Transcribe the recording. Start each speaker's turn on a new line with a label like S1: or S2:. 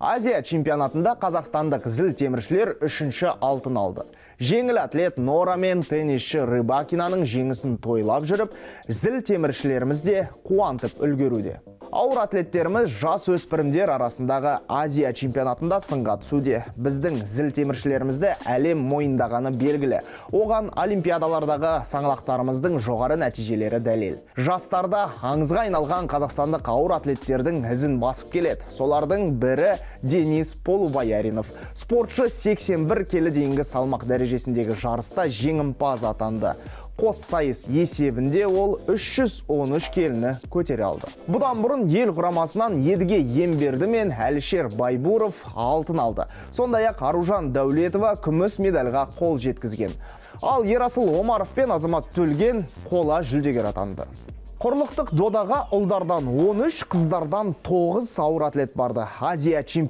S1: Азия чемпионатында қазақстандық зіл теміршілер үшінші алтын алды. Жеңіл атлет Нора мен теннисші Рыбакинаның жеңісін тойлап жүріп, зіл теміршілеріміз де қуантып үлгеруде. Ауыр атлеттеріміз жас өспірімдер арасындағы Азия чемпионатында сынға түсуде. Біздің зіл теміршілерімізді әлем мойындағаны белгілі. Оған олимпиадалардағы саңлақтарымыздың жоғары нәтижелері дәлел. Жастарда аңызға айналған қазақстандық ауыр атлеттердің ізін басып келеді. Солардың бірі Денис Полубояринов. Спортшы 81 келі дейінгі салмақ дәрежесіндегі жарыста жеңімпаз атанды. Қос сайыс есебінде ол 313 келіні көтере алды. Бұдан бұрын ел құрамасынан Едіге Емберді мен Әлішер Байбуров алтын алды. Сондай-ақ Аружан Дәулетова күміс медальға қол жеткізген. Ал Ерасыл Омаров пен Азамат Төлген қола жүлдегер атанды. Құрлықтық додаға ұлдардан 13, қыздардан 9 ауыр атлет барды. Азия чемпионаты